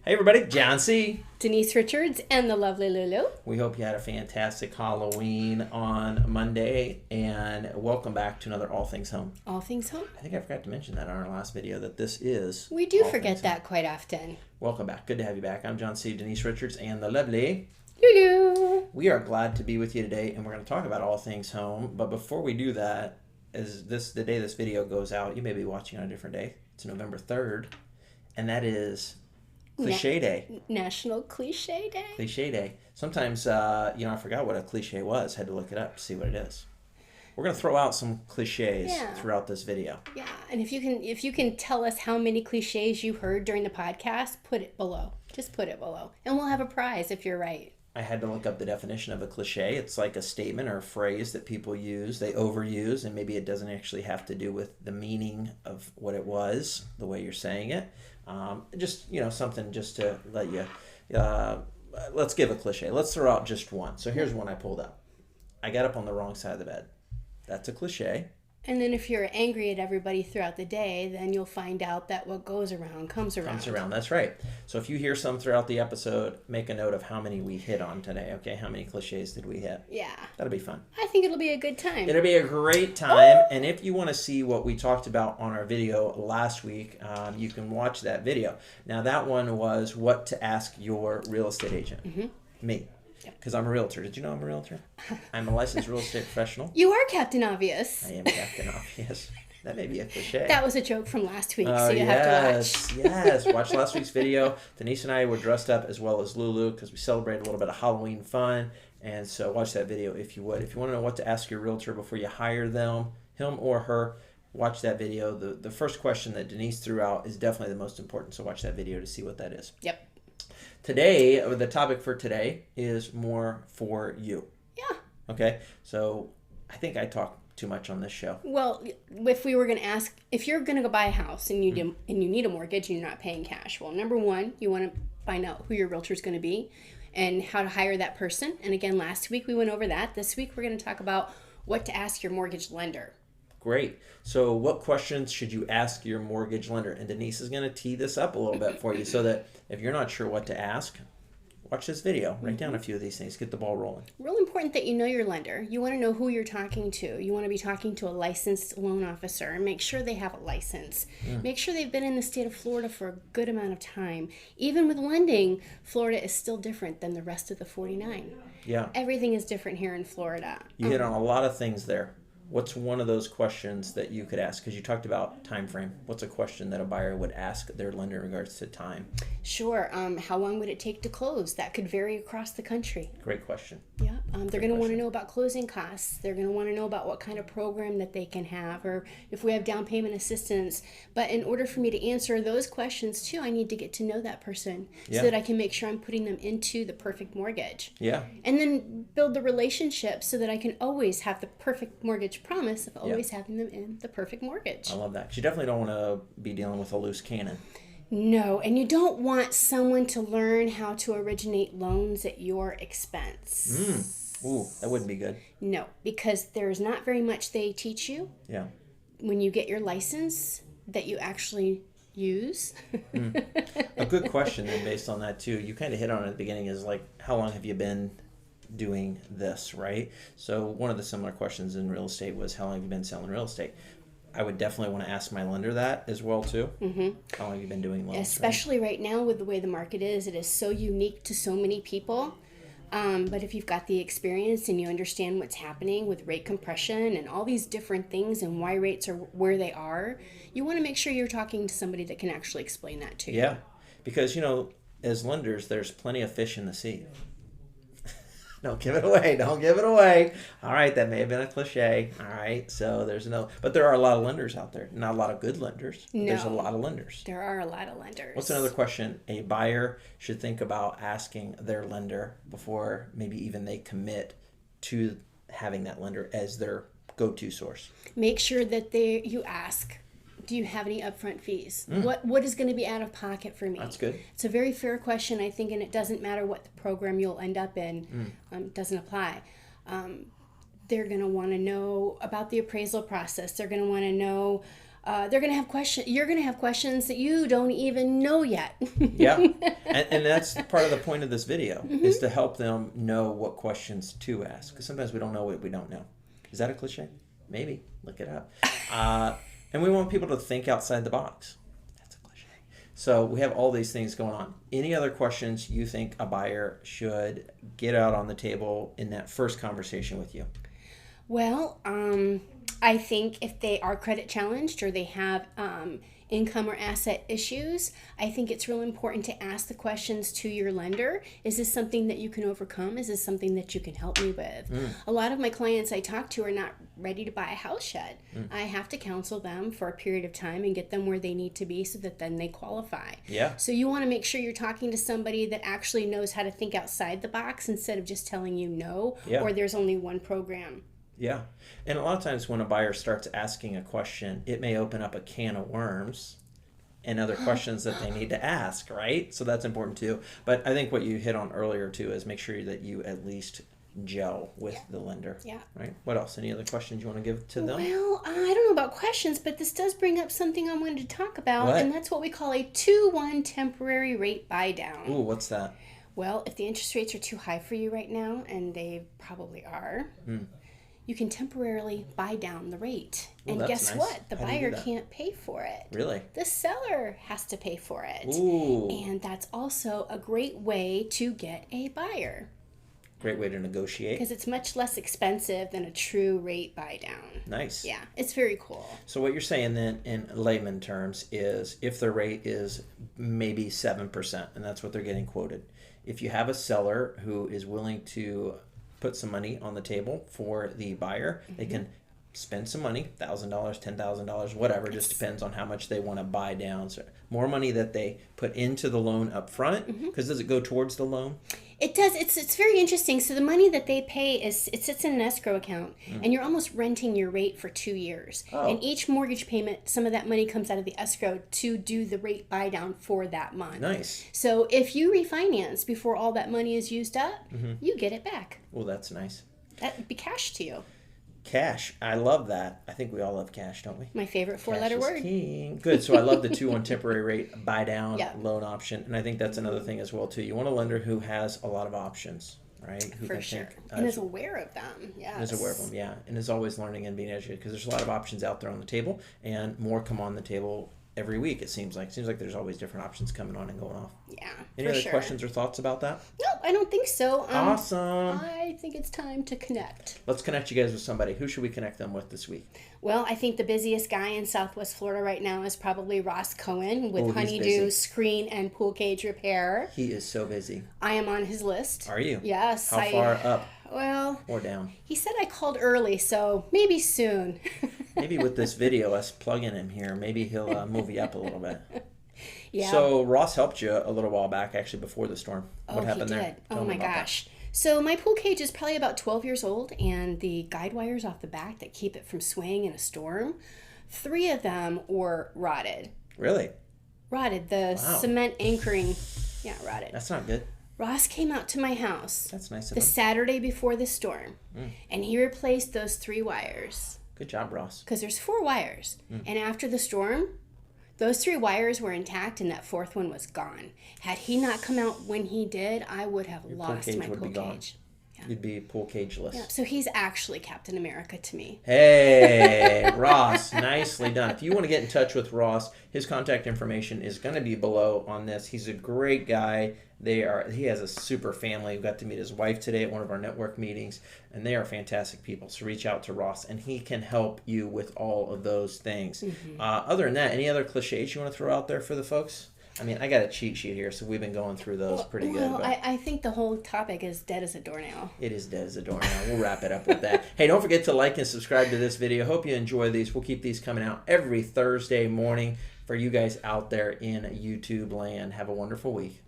Hey everybody, John C. Denise Richards and the lovely Lulu. We hope you had a fantastic Halloween on Monday, and welcome back to another All Things Home. All Things Home? I think I forgot to mention that on our last video, that this is We do All forget Things that Home. quite often. Welcome back. Good to have you back. I'm John C. Denise Richards and the lovely Lulu. We are glad to be with you today, and we're going to talk about All Things Home. But before we do that, the day this video goes out, you may be watching on a different day. It's November 3rd, and that is Cliché Day. National Cliché Day. Cliché Day. Sometimes, I forgot what a cliché was. Had to look it up to see what it is. We're going to throw out some cliches throughout this video. Yeah, and if you can tell us how many cliches you heard during the podcast, put it below. Just put it below. And we'll have a prize if you're right. I had to look up the definition of a cliché. It's like a statement or a phrase that people use, they overuse, and maybe it doesn't actually have to do with the meaning of what it was, the way you're saying it. Something just to let you, let's give a cliché. Let's throw out just one. So here's one I pulled up. I got up on the wrong side of the bed. That's a cliché. And then if you're angry at everybody throughout the day, then you'll find out that what goes around comes around. Comes around, that's right. So if you hear some throughout the episode, make a note of how many we hit on today, okay? How many cliches did we hit? Yeah. That'll be fun. I think it'll be a good time. It'll be a great time. And if you want to see what we talked about on our video last week, you can watch that video. Now, that one was what to ask your real estate agent. Mm-hmm. Me. Because I'm a realtor. Did you know I'm a realtor? I'm a licensed real estate professional. You are Captain Obvious. I am Captain Obvious. That may be a cliche. That was a joke from last week, so you have to watch. Yes. Watch last week's video. Denise and I were dressed up as well as Lulu because we celebrated a little bit of Halloween fun. And so watch that video if you would. If you want to know what to ask your realtor before you hire them, him or her, watch that video. The first question that Denise threw out is definitely the most important, so watch that video to see what that is. Yep. Today, the topic for today is more for you. Yeah. Okay? So I think I talk too much on this show. Well, if we were going to ask, if you're going to go buy a house and you need a mortgage and you're not paying cash, well, number one, you want to find out who your realtor is going to be and how to hire that person. And again, last week we went over that. This week we're going to talk about what to ask your mortgage lender. Great. So what questions should you ask your mortgage lender? And Denise is going to tee this up a little bit for you so that if you're not sure what to ask, watch this video. Write down a few of these things. Get the ball rolling. Real important that you know your lender. You want to know who you're talking to. You want to be talking to a licensed loan officer and make sure they have a license. Make sure they've been in the state of Florida for a good amount of time. Even with lending, Florida is still different than the rest of the 49. Yeah. Everything is different here in Florida. You hit on a lot of things there. What's one of those questions that you could ask? Because you talked about time frame. What's a question that a buyer would ask their lender in regards to time? Sure. How long would it take to close? That could vary across the country. Great question. Yeah. They're going to want to know about closing costs. They're going to want to know about what kind of program that they can have or if we have down payment assistance. But in order for me to answer those questions too, I need to get to know that person so that I can make sure I'm putting them into the perfect mortgage. Yeah. And then build the relationship so that I can always have the perfect mortgage promise of always having them in the perfect mortgage. I love that. 'Cause you definitely don't want to be dealing with a loose cannon. No, and you don't want someone to learn how to originate loans at your expense. Ooh, that wouldn't be good. No, because there's not very much they teach you when you get your license that you actually use. A good question then based on that too. You kind of hit on it at the beginning is like, how long have you been doing this, right? So one of the similar questions in real estate was, how long have you been selling real estate? I would definitely want to ask my lender that as well too. Mm-hmm. How long have you been doing loans? Especially right now with the way the market is, it is so unique to so many people. But if you've got the experience and you understand what's happening with rate compression and all these different things and why rates are where they are, you want to make sure you're talking to somebody that can actually explain that to you. Yeah, because as lenders, there's plenty of fish in the sea. Don't give it away. Don't give it away. All right, that may have been a cliche. All right, so but there are a lot of lenders out there. Not a lot of good lenders. But there's a lot of lenders. There are a lot of lenders. What's another question a buyer should think about asking their lender before maybe even they commit to having that lender as their go-to source? Make sure that you ask, do you have any upfront fees? What is going to be out of pocket for me? That's good. It's a very fair question, I think, and it doesn't matter what the program you'll end up in. Doesn't apply. They're going to want to know about the appraisal process. They're going to want to know they're gonna have you're gonna have questions that you don't even know yet. Yeah, and that's part of the point of this video is to help them know what questions to ask, because sometimes we don't know what we don't know. Is that a cliche? Maybe. Look it up. And we want people to think outside the box. That's a cliche. So we have all these things going on. Any other questions you think a buyer should get out on the table in that first conversation with you? Well, I think if they are credit challenged or they have income or asset issues, I think it's real important to ask the questions to your lender. Is this something that you can overcome? Is this something that you can help me with? A lot of my clients I talk to are not ready to buy a house yet. I have to counsel them for a period of time and get them where they need to be so that then they qualify. Yeah. So you want to make sure you're talking to somebody that actually knows how to think outside the box instead of just telling you no, or there's only one program. Yeah. And a lot of times when a buyer starts asking a question, it may open up a can of worms and other questions that they need to ask, right? So that's important too. But I think what you hit on earlier too is make sure that you at least gel with the lender. Yeah. Right? What else? Any other questions you want to give to them? Well, I don't know about questions, but this does bring up something I wanted to talk about, What? and that's what we call a 2-1 temporary rate buy down. Ooh, what's that? Well, if the interest rates are too high for you right now, and they probably are, you can temporarily buy down the rate. Ooh, and that's guess nice. what? The How do you do buyer that? can't pay for it. Really? The seller has to pay for it. Ooh. And that's also a great way to get a buyer, Great way to negotiate. because it's much less expensive than a true rate buy down. Nice. Yeah, it's very cool. So what you're saying then in layman terms is if their rate is maybe 7%, and that's what they're getting quoted, if you have a seller who is willing to put some money on the table for the buyer, they can spend some money, $1,000, $10,000, whatever, just depends on how much they want to buy down. So more money that they put into the loan up front, because does it go towards the loan? It does. It's very interesting. So the money that they pay it sits in an escrow account, and you're almost renting your rate for 2 years. Oh. And each mortgage payment, some of that money comes out of the escrow to do the rate buy down for that month. Nice. So if you refinance before all that money is used up, you get it back. Well, that's nice. That'd be cash to you. Cash. I love that. I think we all love cash, don't we? My favorite four-letter Cash is word. king. Good. So I love the 2-1 temporary rate buy down Yeah. loan option, and I think that's another thing as well too. You want a lender who has a lot of options, right? Who For can sure. think, And is aware of them. Yeah. is aware of them, yeah, and is always learning and being educated, because there's a lot of options out there on the table, and more come on the table every week. It seems like there's always different options coming on and going off. Yeah. Any for other sure. questions or thoughts about that? Nope, I don't think so. Awesome. I think it's time to connect. Let's connect you guys with somebody. Who should we connect them with this week? Well, I think the busiest guy in Southwest Florida right now is probably Ross Cohen with Oh, he's Honeydew busy. Screen and Pool Cage Repair. He is so busy. I am on his list. Are you? Yes. How far up Well, or down? he said I called early, so maybe soon. Maybe with this video, us plugging him here, maybe he'll move you up a little bit. Yeah. So Ross helped you a little while back, actually, before the storm. What Oh, happened he there? did. Tell Oh me my about that. gosh. So my pool cage is probably about 12 years old, and the guide wires off the back that keep it from swaying in a storm, 3 of them were rotted. Really? Rotted. The Wow. cement anchoring, rotted. That's not good. Ross came out to my house That's nice of the him. Saturday before the storm, and he replaced those 3 wires, Good job, Ross. because there's 4 wires. And after the storm, those 3 wires were intact, and that 4th one was gone. Had he not come out when he did, I would have lost cage my would pool be gone. cage. You'd be pool cageless. Yeah, so he's actually Captain America to me. Hey, Ross, nicely done. If you want to get in touch with Ross, his contact information is going to be below on this. He's a great guy. He has a super family. We got to meet his wife today at one of our network meetings, and they are fantastic people. So reach out to Ross, and he can help you with all of those things. Other than that, any other cliches you want to throw out there for the folks? I mean, I got a cheat sheet here, so we've been going through those pretty good. Well, But I think the whole topic is dead as a doornail. it is dead as a doornail. We'll wrap it up with that. Hey, don't forget to like and subscribe to this video. Hope you enjoy these. We'll keep these coming out every Thursday morning for you guys out there in YouTube land. Have a wonderful week.